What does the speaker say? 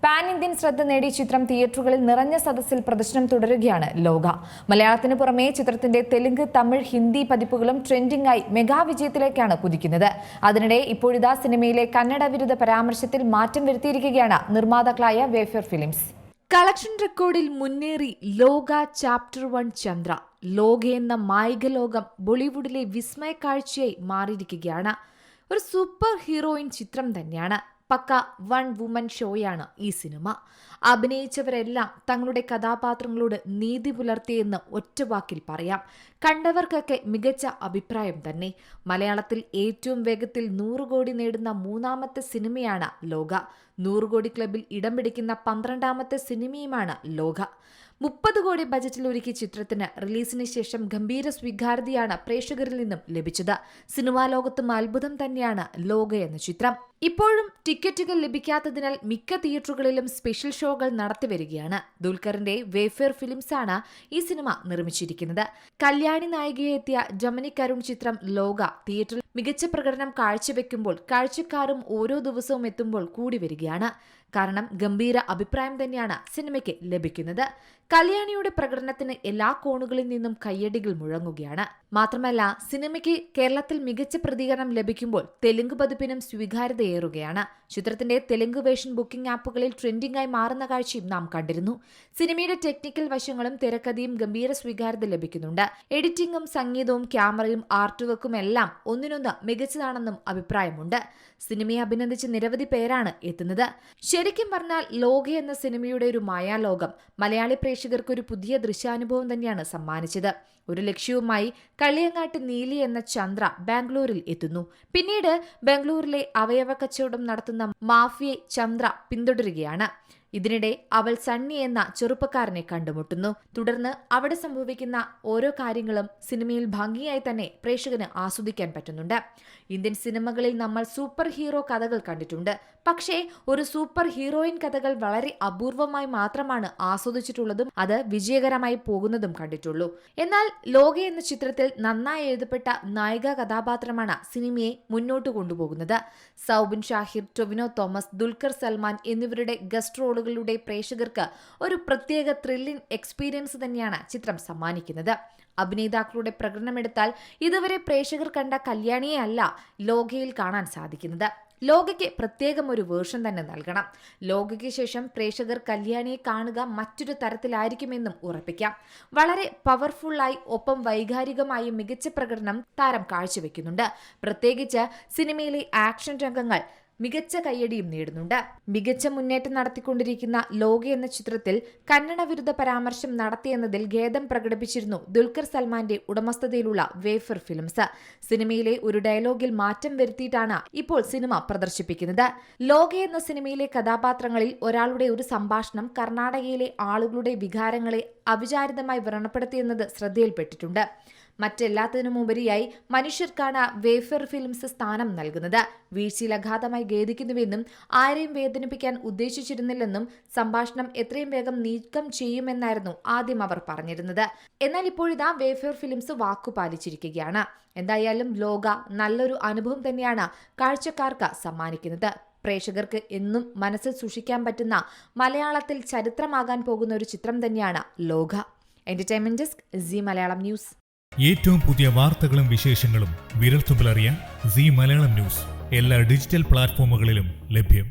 Pan Indian ശ്രദ്ധ നേടിയ ചിത്രം തിയേറ്ററുകളിൽ നിറഞ്ഞ സദസ്സിൽ പ്രദർശനം തുടരുകയാണ് ലോക. മലയാളത്തിന് പുറമെ ചിത്രത്തിന്റെ തെലുങ്ക്, തമിഴ്, ഹിന്ദി പതിപ്പുകളും ട്രെൻഡിംഗ് ആയി മെഗാവിജയത്തിലേക്കാണ് കുതിക്കുന്നത്. അതിനിടെ ഇപ്പോഴിതാ സിനിമയിലെ കന്നഡ വിരുദ്ധ പരാമർശത്തിൽ മാറ്റം വരുത്തിയിരിക്കുകയാണ് നിർമ്മാതാക്കളായ വേഫർ ഫിലിംസ്. കളക്ഷൻ റെക്കോർഡിൽ മുന്നേറി ലോക ചാപ്റ്റർ 1 ചന്ദ്ര. ലോക എന്ന മായിക ലോകം ബോളിവുഡിലെ വിസ്മയ കാഴ്ചയായി മാറിയിരിക്കുകയാണ്. ഒരു സൂപ്പർ ഹീറോയിൻ ചിത്രം തന്നെയാണ്. പക്ക വൺ വുമൻ ഷോയാണ് ഈ സിനിമ. അഭിനയിച്ചവരെല്ലാം തങ്ങളുടെ കഥാപാത്രങ്ങളോട് നീതി പുലർത്തിയെന്ന് ഒറ്റവാക്കിൽ പറയാം. കണ്ടവർക്കൊക്കെ മികച്ച അഭിപ്രായം തന്നെ. മലയാളത്തിൽ ഏറ്റവും വേഗത്തിൽ 100 കോടി നേടുന്ന 3ാമത്തെ സിനിമയാണ് ലോക. 100 കോടി ക്ലബിൽ ഇടം പിടിക്കുന്ന 12ാമത്തെ സിനിമയുമാണ് ലോക. 30 കോടി ബജറ്റിൽ ഒരുക്കിയ ചിത്രത്തിന് റിലീസിന് ശേഷം ഗംഭീര സ്വീകാര്യതയാണ് പ്രേക്ഷകരിൽ നിന്നും ലഭിച്ചത്. സിനിമാ ലോകത്തും അത്ഭുതം തന്നെയാണ് ലോക എന്ന ചിത്രം. ഇപ്പോഴും ടിക്കറ്റുകൾ ലഭിക്കാത്തതിനാൽ മിക്ക തിയേറ്ററുകളിലും സ്പെഷ്യൽ ഷോകൾ നടത്തിവരികയാണ്. ദുൽഖറിന്റെ വേഫർ ഫിലിംസ് ആണ് ഈ സിനിമ നിർമ്മിച്ചിരിക്കുന്നത്. കല്യാണി നായികയെ എത്തിയ ഡൊമിനിക് അരുൺ ചിത്രം ലോക തിയേറ്ററിൽ മികച്ച പ്രകടനം കാഴ്ചവെക്കുമ്പോൾ കാഴ്ചക്കാരും ഓരോ ദിവസവും എത്തുമ്പോൾ കൂടി വരികയാണ്. കാരണം ഗംഭീര അഭിപ്രായം തന്നെയാണ് സിനിമയ്ക്ക് ലഭിക്കുന്നത്. കല്യാണിയുടെ പ്രകടനത്തിന് എല്ലാ കോണുകളിൽ നിന്നും കയ്യടികൾ മുഴങ്ങുകയാണ്. മാത്രമല്ല, സിനിമയ്ക്ക് കേരളത്തിൽ മികച്ച പ്രതികരണം ലഭിക്കുമ്പോൾ തെലുങ്ക് പതിപ്പിനും സ്വീകാര്യതയേറുകയാണ്. ചിത്രത്തിന്റെ തെലുങ്ക് വേർഷൻ ബുക്കിംഗ് ആപ്പുകളിൽ ട്രെൻഡിംഗ് ആയി മാറുന്ന കാഴ്ചയും നാം കണ്ടിരുന്നു. സിനിമയുടെ ടെക്നിക്കൽ വശങ്ങളും തിരക്കഥയും ഗംഭീര സ്വീകാര്യത ലഭിക്കുന്നുണ്ട്. എഡിറ്റിംഗും സംഗീതവും ക്യാമറയും ആർട്ട് വർക്കും എല്ലാം ഒന്നിനൊന്ന് മികച്ചതാണെന്നും അഭിപ്രായമുണ്ട്. സിനിമയെ അഭിനന്ദിച്ച് നിരവധി പേരാണ് എത്തുന്നത്. ശരിക്കും പറഞ്ഞാൽ ലോക എന്ന സിനിമയുടെ ഒരു മായാലോകം മലയാളി പ്രേക്ഷകർക്ക് ഒരു പുതിയ ദൃശ്യാനുഭവം തന്നെയാണ് സമ്മാനിച്ചത്. ഒരു ലക്ഷ്യവുമായി കളിയങ്ങാട്ട് നീലി എന്ന ചന്ദ്ര ബാംഗ്ലൂരിൽ എത്തുന്നു. പിന്നീട് ബാംഗ്ലൂരിലെ അവയവ കച്ചവടം നടത്തുന്ന മാഫിയെ ചന്ദ്ര പിന്തുടരുകയാണ്. ഇതിനിടെ അവൾ സണ്ണി എന്ന ചെറുപ്പക്കാരനെ കണ്ടുമുട്ടുന്നു. തുടർന്ന് അവിടെ സംഭവിക്കുന്ന ഓരോ കാര്യങ്ങളും സിനിമയിൽ ഭംഗിയായി തന്നെ പ്രേക്ഷകന് ആസ്വദിക്കാൻ പറ്റുന്നുണ്ട്. ഇന്ത്യൻ സിനിമകളിൽ നമ്മൾ സൂപ്പർ ഹീറോ കഥകൾ കണ്ടിട്ടുണ്ട്. പക്ഷേ ഒരു സൂപ്പർ ഹീറോയിൻ കഥകൾ വളരെ അപൂർവമായി മാത്രമാണ് ആസ്വദിച്ചിട്ടുള്ളതും അത് വിജയകരമായി പോകുന്നതും കണ്ടിട്ടുള്ളൂ. എന്നാൽ ലോക എന്ന ചിത്രത്തിൽ നന്നായി എഴുതപ്പെട്ട നായിക കഥാപാത്രമാണ് സിനിമയെ മുന്നോട്ട് കൊണ്ടുപോകുന്നത്. സൗബിൻ ഷാഹിർ, ടൊവിനോ തോമസ്, ദുൽഖർ സൽമാൻ എന്നിവരുടെ ഗസ്റ്റ് റോളുകളുടെ പ്രേക്ഷകർക്ക് ഒരു പ്രത്യേക ത്രില്ലിംഗ് എക്സ്പീരിയൻസ് തന്നെയാണ് ചിത്രം സമ്മാനിക്കുന്നത്. അഭിനേതാക്കളുടെ പ്രകടനമെടുത്താൽ ഇതുവരെ പ്രേക്ഷകർ കണ്ട കല്യാണിയെ അല്ല ലോകയിൽ കാണാൻ സാധിക്കുന്നത്. ലോകയ്ക്ക് പ്രത്യേകം ഒരു വേർഷൻ തന്നെ നൽകണം. ലോകയ്ക്ക് ശേഷം പ്രേക്ഷകർ കല്യാണിയെ കാണുക മറ്റൊരു തരത്തിലായിരിക്കുമെന്നും ഉറപ്പിക്കാം. വളരെ പവർഫുള്ളായി ഒപ്പം വൈകാരികമായി മികച്ച പ്രകടനം താരം കാഴ്ചവെക്കുന്നുണ്ട്. പ്രത്യേകിച്ച് സിനിമയിലെ ആക്ഷൻ രംഗങ്ങൾ മികച്ച കയ്യടിയും നേടുന്നുണ്ട്. മികച്ച മുന്നേറ്റം നടത്തിക്കൊണ്ടിരിക്കുന്ന ലോക എന്ന ചിത്രത്തിൽ കന്നഡ വിരുദ്ധ പരാമർശം നടത്തിയെന്നതിൽ ഖേദം പ്രകടിപ്പിച്ചിരുന്നു ദുൽഖർ സൽമാന്റെ ഉടമസ്ഥതയിലുള്ള വേഫർ ഫിലിംസ്. സിനിമയിലെ ഒരു ഡയലോഗിൽ മാറ്റം വരുത്തിയിട്ടാണ് ഇപ്പോൾ സിനിമ പ്രദർശിപ്പിക്കുന്നത്. ലോക എന്ന സിനിമയിലെ കഥാപാത്രങ്ങളിൽ ഒരാളുടെ ഒരു സംഭാഷണം കർണാടകയിലെ ആളുകളുടെ വികാരങ്ങളെ അവിചാരിതമായി വ്രണപ്പെടുത്തിയെന്നത് ശ്രദ്ധയിൽപ്പെട്ടിട്ടുണ്ട്. മറ്റെല്ലാത്തിനുമുപരിയായി മനുഷ്യർക്കാണ് വേഫർ ഫിലിംസ് സ്ഥാനം നൽകുന്നത്. വീഴ്ചയിൽ അഗാധമായി ഖേദിക്കുന്നുവെന്നും ആരെയും വേദനിപ്പിക്കാൻ ഉദ്ദേശിച്ചിരുന്നില്ലെന്നും സംഭാഷണം എത്രയും വേഗം നീക്കം ചെയ്യുമെന്നായിരുന്നു ആദ്യം അവർ പറഞ്ഞിരുന്നത്. എന്നാൽ ഇപ്പോഴിതാ വേഫർ ഫിലിംസ് വാക്കുപാലിച്ചിരിക്കുകയാണ്. എന്തായാലും ലോക നല്ലൊരു അനുഭവം തന്നെയാണ് കാഴ്ചക്കാർക്ക് സമ്മാനിക്കുന്നത്. പ്രേക്ഷകർക്ക് എന്നും മനസ്സിൽ സൂക്ഷിക്കാൻ പറ്റുന്ന മലയാളത്തിൽ ചരിത്രമാകാൻ പോകുന്ന ഒരു ചിത്രം തന്നെയാണ് Lokah. Entertainment desk, Zee Malayalam news. ഏറ്റവും പുതിയ വാർത്തകളും വിശേഷങ്ങളും വിരൽത്തുമ്പിലറിയാൻ സീ മലയാളം ന്യൂസ് എല്ലാ ഡിജിറ്റൽ പ്ലാറ്റ്ഫോമുകളിലും ലഭ്യം.